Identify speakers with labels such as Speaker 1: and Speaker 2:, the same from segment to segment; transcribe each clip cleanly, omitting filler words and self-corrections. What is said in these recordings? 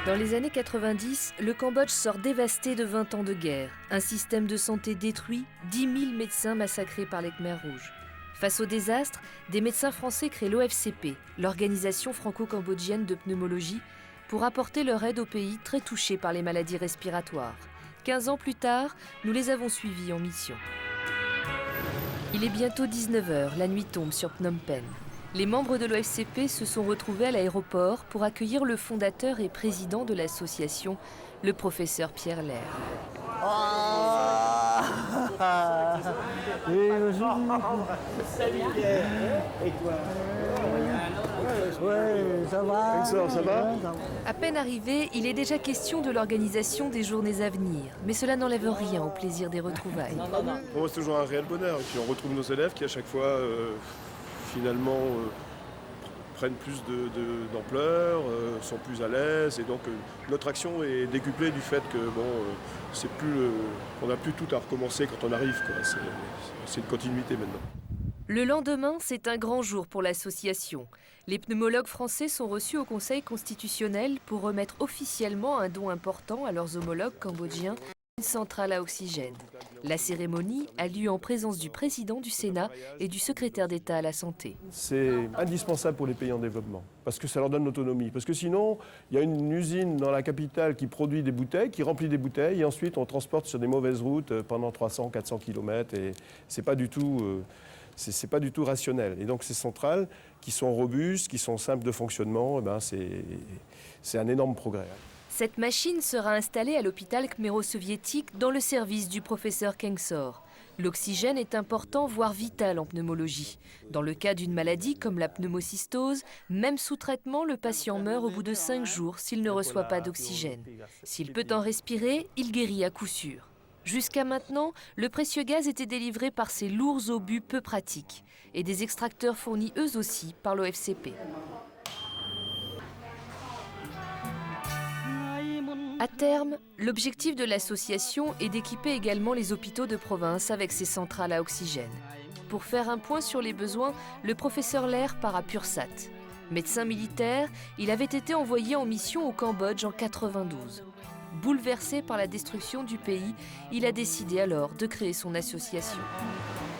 Speaker 1: Dans les années 90, le Cambodge sort dévasté de 20 ans de guerre. Un système de santé détruit, 10 000 médecins massacrés par les Khmers rouges. Face au désastre, des médecins français créent l'OFCP, l'Organisation franco-cambodgienne de pneumologie, pour apporter leur aide au pays très touché par les maladies respiratoires. 15 ans plus tard, nous les avons suivis en mission. Il est bientôt 19h, la nuit tombe sur Phnom Penh. Les membres de l'OFCP se sont retrouvés à l'aéroport pour accueillir le fondateur et président de l'association, le professeur Pierre Lair.
Speaker 2: Salut Pierre. Et toi?
Speaker 3: Ouais, ça va.
Speaker 2: Ça va?
Speaker 1: À peine arrivé, il est déjà question de l'organisation des journées à venir. Mais cela n'enlève rien au plaisir des retrouvailles.
Speaker 4: Pour moi, c'est toujours un réel bonheur. Et puis on retrouve nos élèves qui, à chaque fois, finalement, prennent plus d'ampleur, sont plus à l'aise. Et donc, notre action est décuplée du fait que, on n'a plus tout à recommencer quand on arrive, quoi. C'est une continuité maintenant.
Speaker 1: Le lendemain, c'est un grand jour pour l'association. Les pneumologues français sont reçus au Conseil constitutionnel pour remettre officiellement un don important à leurs homologues cambodgiens, une centrale à oxygène. La cérémonie a lieu en présence du président du Sénat et du secrétaire d'État à la Santé.
Speaker 4: C'est indispensable pour les pays en développement, parce que ça leur donne l'autonomie. Parce que sinon, il y a une usine dans la capitale qui produit des bouteilles, qui remplit des bouteilles, et ensuite on transporte sur des mauvaises routes pendant 300-400 km, et c'est pas du tout... c'est pas du tout rationnel. Et donc ces centrales qui sont robustes, qui sont simples de fonctionnement, c'est un énorme progrès.
Speaker 1: Cette machine sera installée à l'hôpital khméro-soviétique dans le service du professeur Kengsor. L'oxygène est important, voire vital en pneumologie. Dans le cas d'une maladie comme la pneumocystose, même sous traitement, le patient meurt au bout de 5 jours s'il ne reçoit pas d'oxygène. S'il peut en respirer, il guérit à coup sûr. Jusqu'à maintenant, le précieux gaz était délivré par ces lourds obus peu pratiques et des extracteurs fournis eux aussi par l'OFCP. À terme, l'objectif de l'association est d'équiper également les hôpitaux de province avec ces centrales à oxygène. Pour faire un point sur les besoins, le professeur Lair part à Pursat. Médecin militaire, il avait été envoyé en mission au Cambodge en 92. Bouleversé par la destruction du pays, il a décidé alors de créer son association.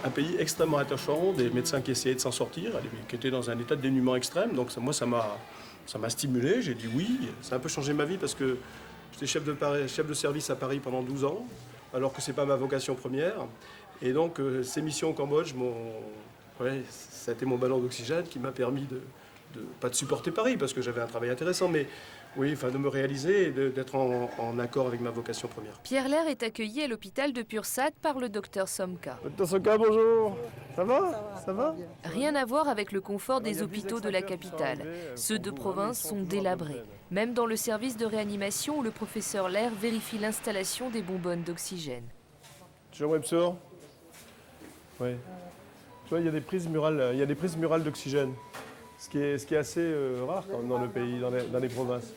Speaker 4: Un pays extrêmement attachant, des médecins qui essayaient de s'en sortir, qui étaient dans un état de dénuement extrême. Donc ça m'a stimulé, j'ai dit oui. Ça a un peu changé ma vie parce que j'étais chef de service à Paris pendant 12 ans, alors que ce n'est pas ma vocation première. Et donc ces missions au Cambodge, ça a été mon ballon d'oxygène qui m'a permis pas de supporter Paris, parce que j'avais un travail intéressant, mais oui, de me réaliser et d'être en accord avec ma vocation première.
Speaker 1: Pierre Lair est accueilli à l'hôpital de Pursat par le docteur Somka.
Speaker 4: Docteur Somka, bonjour. Ça va? Ça va?
Speaker 1: Rien à voir avec le confort des hôpitaux de la capitale. Ceux de province sont délabrés. Même dans le service de réanimation où le professeur Lair vérifie l'installation des bonbonnes d'oxygène.
Speaker 4: Tu vois, Webster? Oui. Tu vois, il y a des prises murales d'oxygène. Ce qui est assez rare quand même dans le pays, dans les provinces.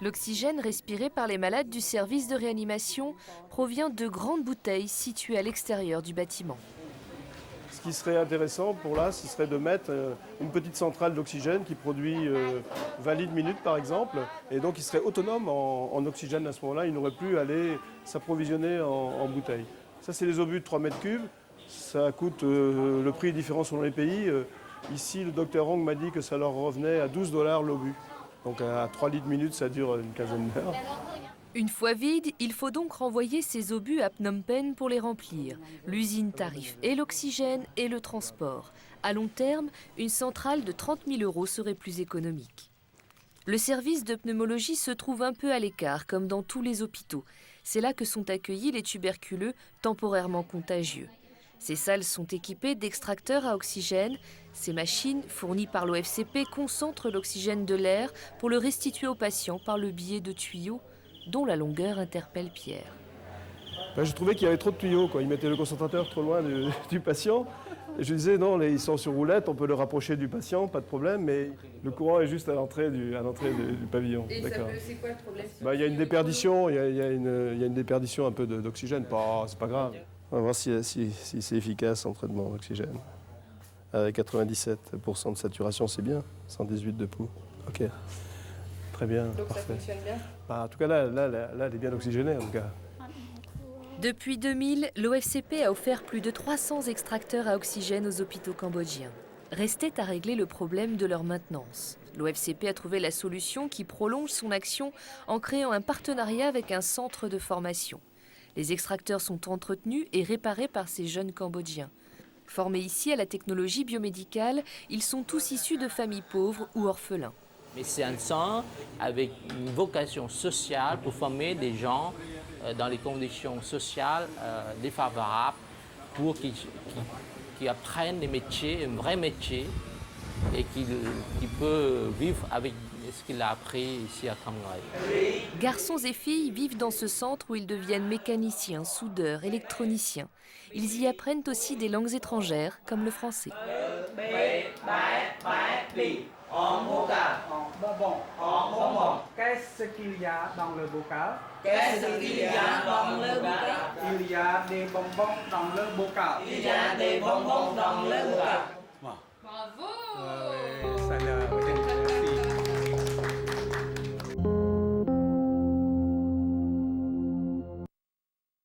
Speaker 1: L'oxygène respiré par les malades du service de réanimation provient de grandes bouteilles situées à l'extérieur du bâtiment.
Speaker 4: Ce qui serait intéressant pour là, ce serait de mettre une petite centrale d'oxygène qui produit 20 litres minute par exemple, et donc il serait autonome en oxygène à ce moment-là, il n'aurait plus à aller s'approvisionner en bouteilles. Ça, c'est les obus de 3 mètres cubes, ça coûte, le prix est différent selon les pays. Ici, le docteur Hong m'a dit que ça leur revenait à $12 l'obus. Donc à 3 litres minute, ça dure une quinzaine d'heures.
Speaker 1: Une fois vide, il faut donc renvoyer ces obus à Phnom Penh pour les remplir. L'usine tarife et l'oxygène et le transport. À long terme, une centrale de 30 000 € serait plus économique. Le service de pneumologie se trouve un peu à l'écart, comme dans tous les hôpitaux. C'est là que sont accueillis les tuberculeux temporairement contagieux. Ces salles sont équipées d'extracteurs à oxygène. Ces machines, fournies par l'OFCP, concentrent l'oxygène de l'air pour le restituer aux patients par le biais de tuyaux dont la longueur interpelle Pierre.
Speaker 4: Je trouvais qu'il y avait trop de tuyaux, quoi. Ils mettaient le concentrateur trop loin du patient. Et je disais, non, ils sont sur roulette, on peut le rapprocher du patient, pas de problème, mais le courant est juste à l'entrée du pavillon.
Speaker 1: Et c'est quoi le problème?
Speaker 4: Il y a une déperdition, il y a une déperdition un peu d'oxygène, c'est pas grave. On va voir si c'est efficace en traitement d'oxygène. Avec 97% de saturation, c'est bien. 118 de pouls. OK. très bien.
Speaker 3: Donc
Speaker 4: parfait.
Speaker 3: ça fonctionne bien.
Speaker 4: Bah, en tout cas, là, elle est bien oxygénée, en tout cas.
Speaker 1: Depuis 2000, l'OFCP a offert plus de 300 extracteurs à oxygène aux hôpitaux cambodgiens. Restait à régler le problème de leur maintenance. L'OFCP a trouvé la solution qui prolonge son action en créant un partenariat avec un centre de formation. Les extracteurs sont entretenus et réparés par ces jeunes Cambodgiens. Formés ici à la technologie biomédicale, ils sont tous issus de familles pauvres ou orphelins.
Speaker 5: Mais c'est un centre avec une vocation sociale pour former des gens dans les conditions sociales défavorables pour qu'ils apprennent des métiers, un vrai métier, et qu'ils peuvent vivre avec ce qu'il a appris ici à Cam Ranh.
Speaker 1: Garçons et filles vivent dans ce centre où ils deviennent mécaniciens, soudeurs, électroniciens. Ils y apprennent aussi des langues étrangères comme le français.
Speaker 6: Qu'est-ce qu'il y a dans le bocal?
Speaker 7: Qu'est-ce qu'il y a dans le bocal?
Speaker 6: Il y a des bonbons dans le bocal.
Speaker 7: Il y a des bonbons dans le bocal.
Speaker 3: Bravo!